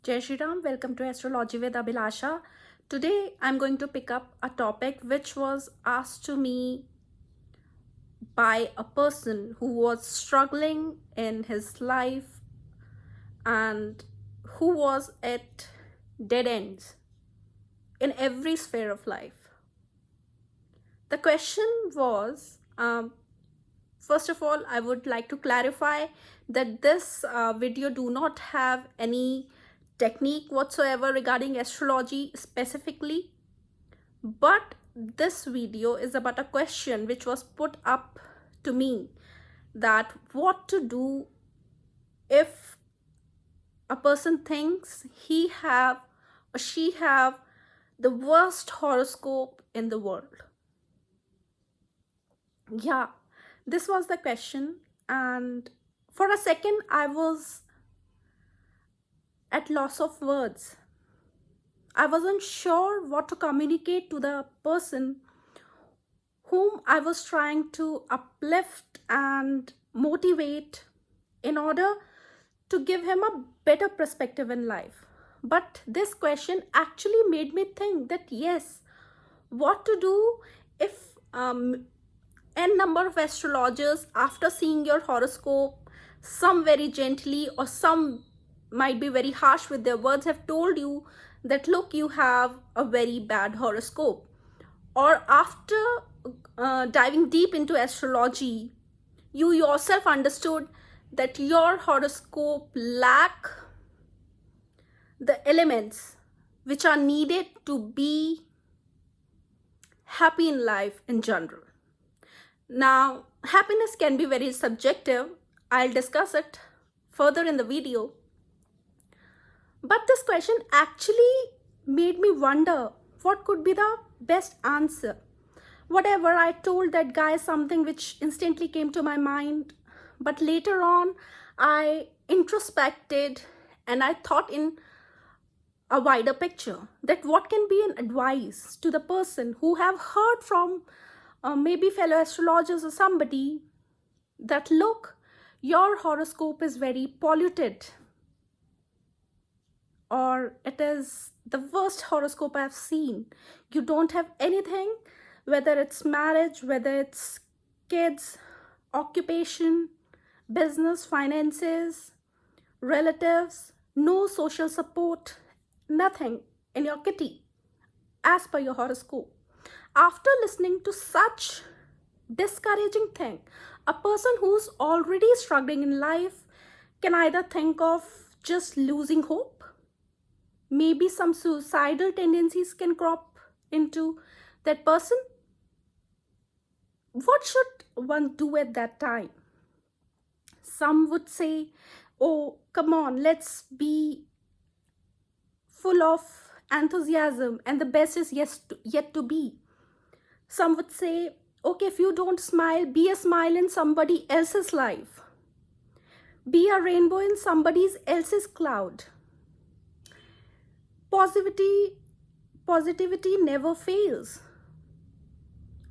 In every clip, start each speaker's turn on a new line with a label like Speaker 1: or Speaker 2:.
Speaker 1: Jai Shri Ram, welcome to Astrology with Abhilasha. Today I'm going to pick up a topic which was asked to me by a person who was struggling in his life and who was at dead ends in every sphere of life. The question was, first of all, I would like to clarify that this video do not have any technique whatsoever regarding astrology specifically, but this video is about a question which was put up to me, that what to do if a person thinks he have or she have the worst horoscope in the world. Yeah, this was the question, and for a second I was at loss of words. I wasn't sure what to communicate to the person whom I was trying to uplift and motivate in order to give him a better perspective in life. But this question actually made me think that yes, what to do if n number of astrologers, after seeing your horoscope, some very gently or some might be very harsh with their words, have told you that look, you have a very bad horoscope. Or after diving deep into astrology, you yourself understood that your horoscope lack the elements which are needed to be happy in life in general. Now, happiness can be very subjective. I'll discuss it further in the video. But this question actually made me wonder what could be the best answer. Whatever, I told that guy something which instantly came to my mind, but later on I introspected and I thought in a wider picture, that what can be an advice to the person who have heard from maybe fellow astrologers or somebody that look, your horoscope is very polluted, or it is the worst horoscope I've seen. You don't have anything, whether it's marriage, whether it's kids, occupation, business, finances, relatives, no social support, nothing in your kitty as per your horoscope. After listening to such discouraging thing, a person who's already struggling in life can either think of just losing hope, maybe some suicidal tendencies can crop into that person. What should one do at that time? Some would say, oh, come on, let's be full of enthusiasm and the best is yet to be. Some would say, okay, if you don't smile, be a smile in somebody else's life. Be a rainbow in somebody else's cloud. Positivity never fails.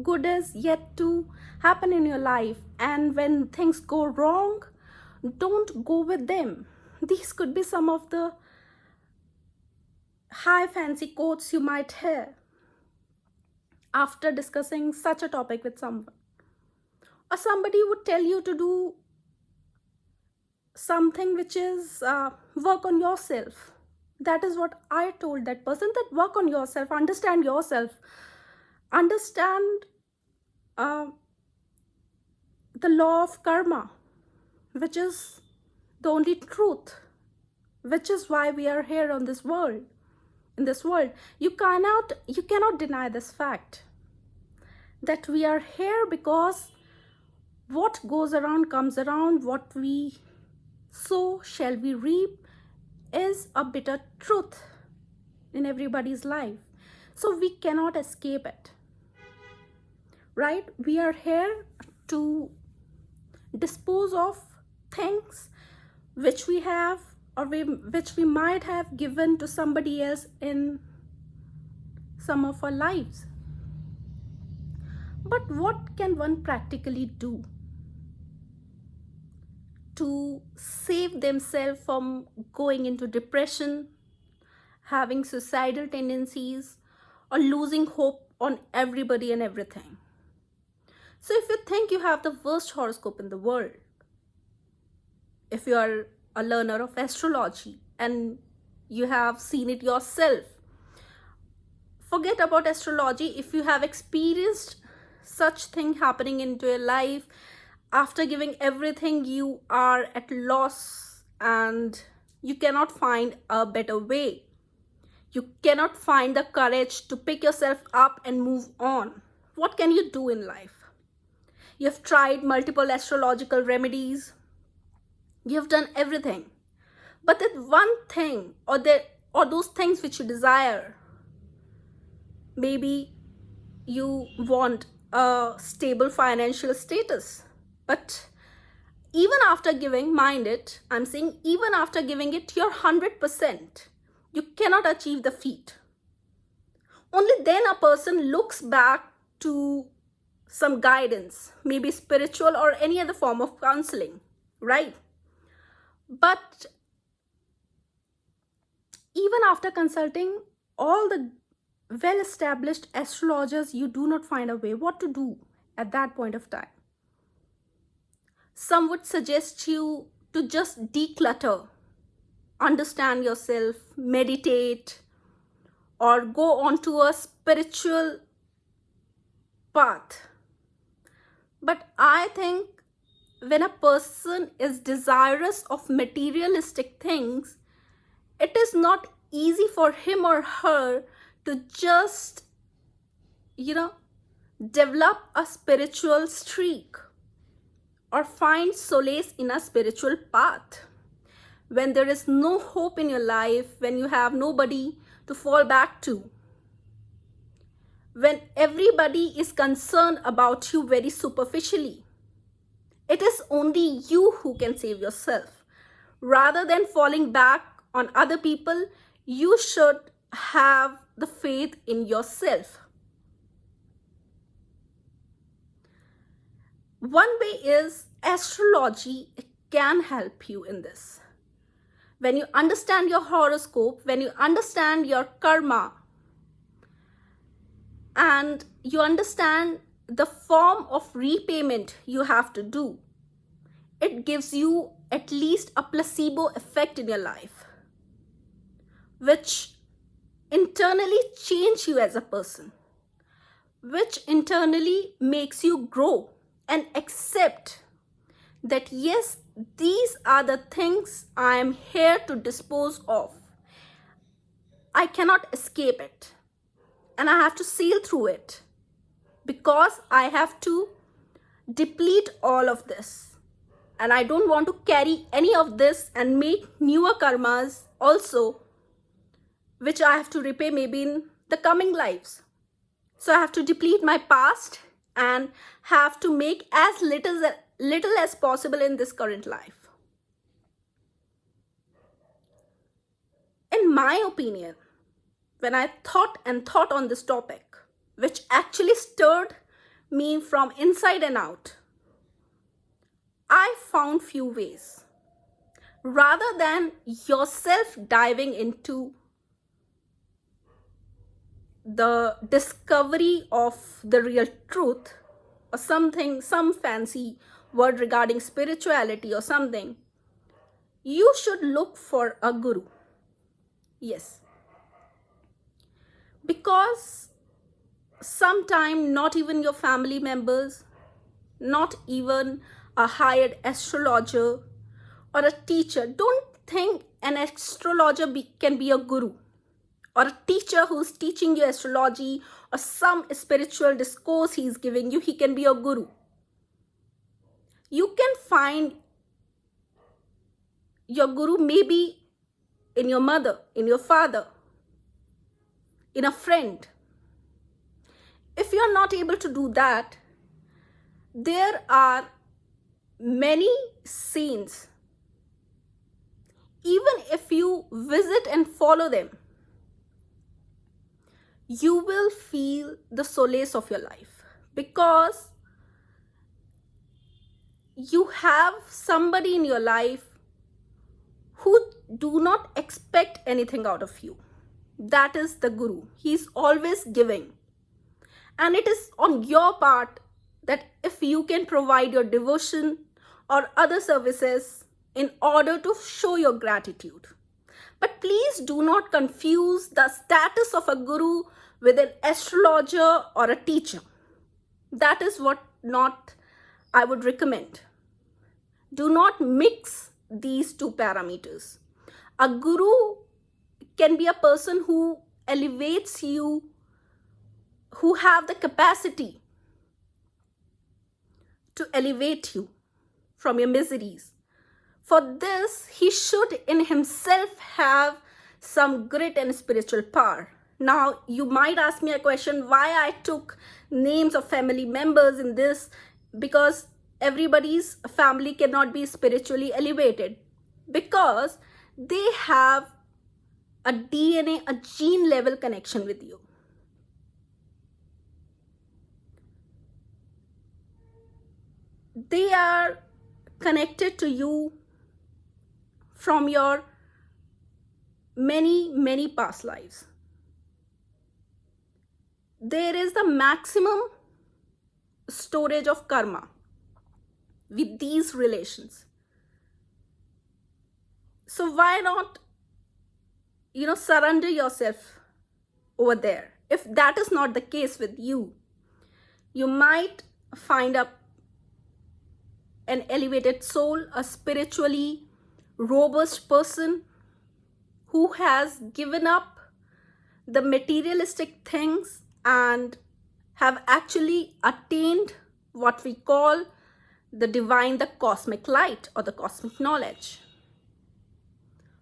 Speaker 1: Good is yet to happen in your life, and when things go wrong, don't go with them. These could be some of the high fancy quotes you might hear after discussing such a topic with someone. Or somebody would tell you to do something which is work on yourself. That is what I told that person, that work on yourself, understand yourself, understand the law of karma, which is the only truth, which is why we are here on this world. In this world, you cannot deny this fact that we are here because what goes around comes around. What we sow shall we reap is a bitter truth in everybody's life. So we cannot escape it, right? We are here to dispose of things which we have, or which we might have given to somebody else in some of our lives. But what can one practically do to save themselves from going into depression, having suicidal tendencies, or losing hope on everybody and everything. So if you think you have the worst horoscope in the world, if you are a learner of astrology and you have seen it yourself, forget about astrology. If you have experienced such thing happening into your life, after giving everything, you are at loss and you cannot find a better way. You cannot find the courage to pick yourself up and move on. What can you do in life? You have tried multiple astrological remedies. You have done everything. But that one thing or those things which you desire, maybe you want a stable financial status, but even after giving, mind it, I'm saying even after giving it your 100%, you cannot achieve the feat. Only then a person looks back to some guidance, maybe spiritual or any other form of counseling, right? But even after consulting all the well-established astrologers, you do not find a way what to do at that point of time. Some would suggest you to just declutter, understand yourself, meditate, or go onto a spiritual path. But I think when a person is desirous of materialistic things, it is not easy for him or her to just, develop a spiritual streak or find solace in a spiritual path. When there is no hope in your life, when you have nobody to fall back to, when everybody is concerned about you very superficially, it is only you who can save yourself. Rather than falling back on other people, you should have the faith in yourself. One way is astrology can help you in this. When you understand your horoscope, when you understand your karma, and you understand the form of repayment you have to do, it gives you at least a placebo effect in your life, which internally change you as a person, which internally makes you grow and accept that yes, these are the things I am here to dispose of. I cannot escape it and I have to sail through it because I have to deplete all of this, and I don't want to carry any of this and make newer karmas also, which I have to repay maybe in the coming lives. So I have to deplete my past and have to make as little as possible in this current life. In my opinion, when I thought on this topic, which actually stirred me from inside and out, I found few ways. Rather than yourself diving into the discovery of the real truth or something, some fancy word regarding spirituality or something, you should look for a guru. Yes. Because sometime not even your family members, not even a hired astrologer or a teacher, don't think an astrologer can be a guru, or a teacher who's teaching you astrology or some spiritual discourse he's giving you, he can be a guru. You can find your guru maybe in your mother, in your father, in a friend. If you're not able to do that, there are many saints. Even if you visit and follow them, you will feel the solace of your life because you have somebody in your life who do not expect anything out of you. That is the guru. He's always giving. And it is on your part that if you can provide your devotion or other services in order to show your gratitude. But please do not confuse the status of a guru with an astrologer or a teacher. That is what not I would recommend. Do not mix these two parameters. A guru can be a person who elevates you, who have the capacity to elevate you from your miseries. For this, he should in himself have some grit and spiritual power. Now, you might ask me a question why I took names of family members in this, because everybody's family cannot be spiritually elevated, because they have a DNA, a gene level connection with you. They are connected to you from your many past lives. There is the maximum storage of karma with these relations. So why not, surrender yourself over there? If that is not the case with you, you might find an elevated soul, a spiritually robust person who has given up the materialistic things and have actually attained what we call the divine, the cosmic light or the cosmic knowledge.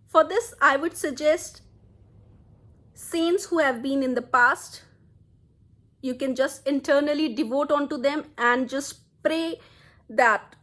Speaker 1: For this, I would suggest saints who have been in the past. You can just internally devote onto them and just pray that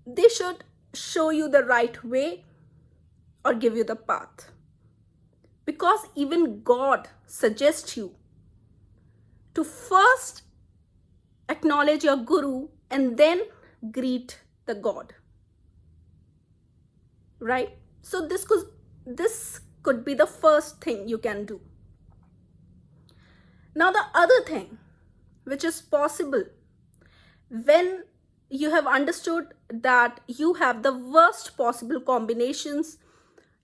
Speaker 1: they should show you the right way or give you the path. Because even God suggests you to first acknowledge your guru and then greet the God. Right? So this could be the first thing you can do. Now the other thing which is possible when you have understood that you have the worst possible combinations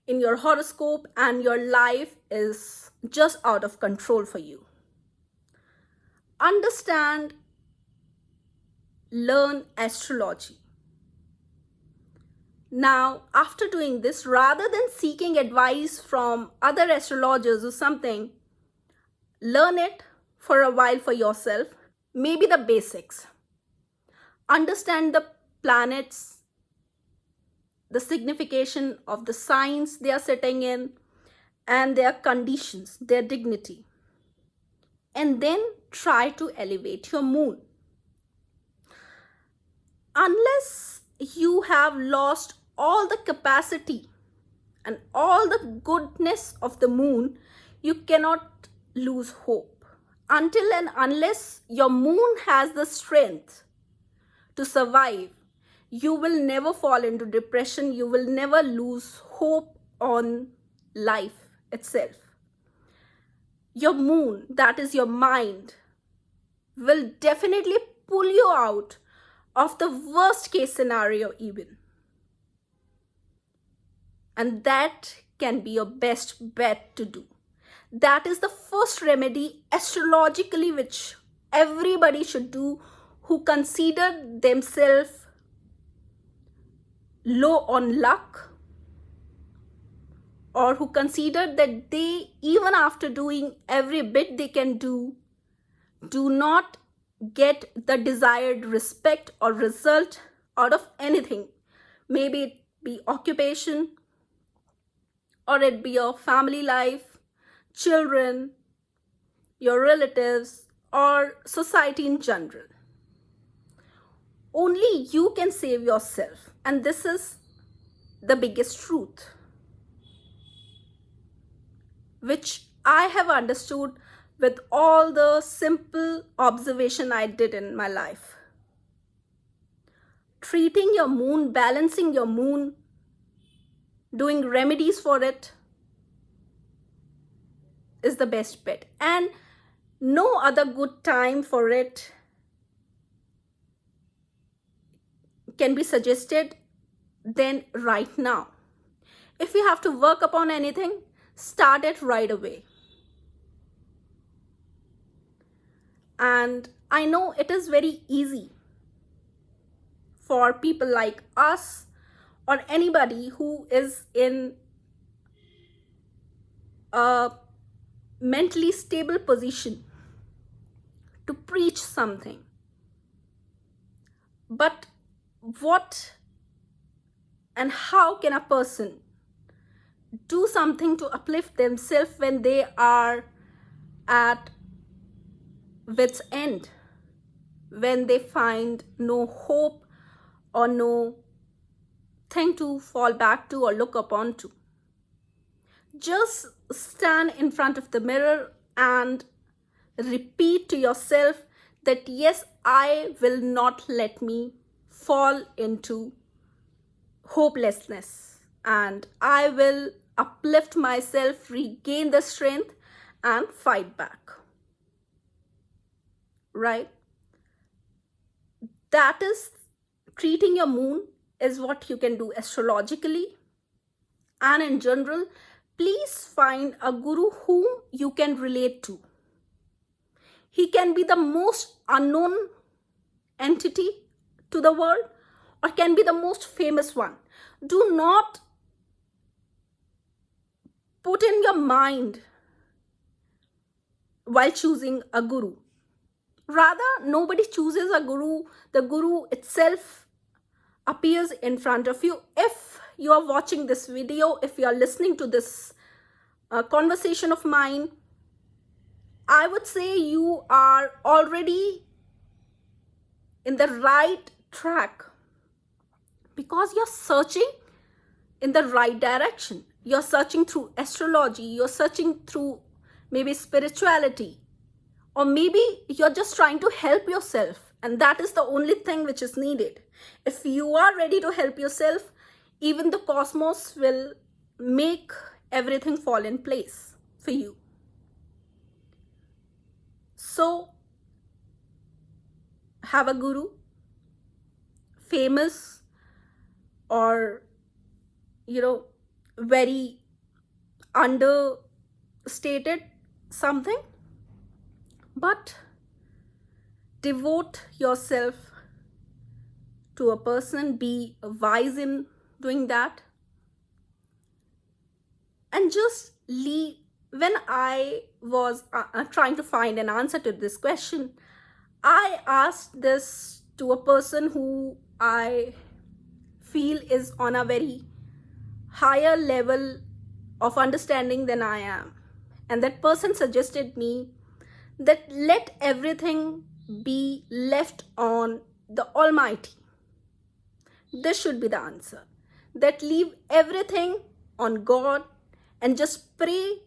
Speaker 1: in your horoscope and your life is just out of control for you. Understand, learn astrology. Now, after doing this, rather than seeking advice from other astrologers or something, learn it for a while for yourself, maybe the basics. Understand the planets, the signification of the signs they are sitting in, and their conditions, their dignity. And then try to elevate your moon. Unless you have lost all the capacity and all the goodness of the moon, you cannot lose hope. Until and unless your moon has the strength to survive, you will never fall into depression. You will never lose hope on life itself. Your moon, that is your mind, will definitely pull you out of the worst case scenario even. And that can be your best bet to do. That is the first remedy astrologically which everybody should do who consider themselves low on luck, or who consider that they, even after doing every bit they can do not get the desired respect or result out of anything. Maybe it be occupation, or it be your family life, children, your relatives, or society in general. Only you can save yourself, and this is the biggest truth, which I have understood with all the simple observation I did in my life. Treating your moon, balancing your moon, doing remedies for it is the best bet, and no other good time for it can be suggested than right now. If you have to work upon anything, start it right away. And I know it is very easy for people like us or anybody who is in a mentally stable position to preach something. But what and how can a person do something to uplift themselves when they are at wit's end, when they find no hope or no thing to fall back to or look upon to? Just stand in front of the mirror and repeat to yourself that yes, I will not let me fall into hopelessness, and I will uplift myself, regain the strength, and fight back. Right? That is, treating your moon is what you can do astrologically. And in general, please find a guru whom you can relate to. He can be the most unknown entity to the world or can be the most famous one. Do not put in your mind while choosing a guru. Rather, nobody chooses a guru. The guru itself appears in front of you. If you are watching this video, if you are listening to this conversation of mine, I would say you are already in the right track because you're searching in the right direction. You're searching through astrology, you're searching through maybe spirituality, or maybe you're just trying to help yourself, and that is the only thing which is needed. If you are ready to help yourself, even the cosmos will make everything fall in place for you. So, have a guru, famous or, very understated something, but devote yourself to a person, be wise in doing that, and just leave. When I was trying to find an answer to this question, I asked this to a person who I feel is on a very higher level of understanding than I am. And that person suggested me that let everything be left on the Almighty. This should be the answer. That leave everything on God and just pray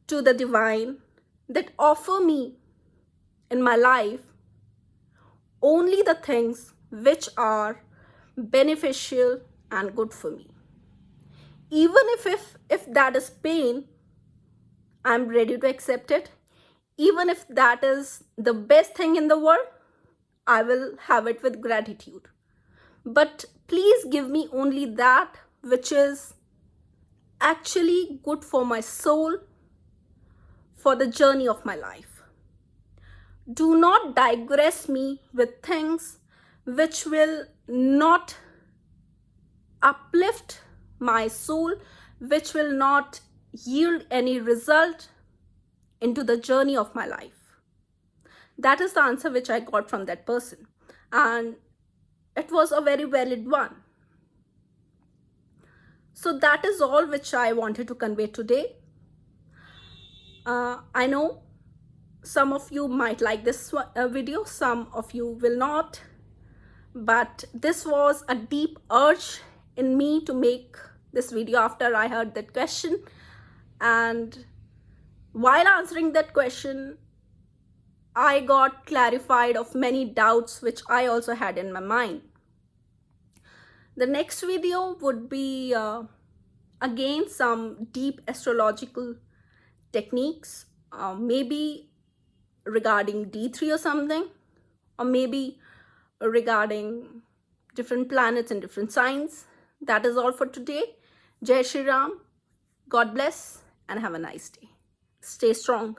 Speaker 1: to the divine that offer me in my life only the things which are beneficial and good for me. Even if that is pain, I'm ready to accept it. Even if that is the best thing in the world, I will have it with gratitude. But please give me only that which is actually good for my soul, for the journey of my life. Do not digress me with things which will not uplift my soul, which will not yield any result into the journey of my life. That is the answer which I got from that person, and it was a very valid one. So that is all which I wanted to convey today. I know some of you might like this video, some of you will not, but this was a deep urge in me to make this video after I heard that question. And while answering that question, I got clarified of many doubts which I also had in my mind. The next video would be again some deep astrological techniques, maybe regarding D3 or something, or maybe regarding different planets and different signs. That is all for today. Jai Shri Ram. God bless and have a nice day. Stay strong.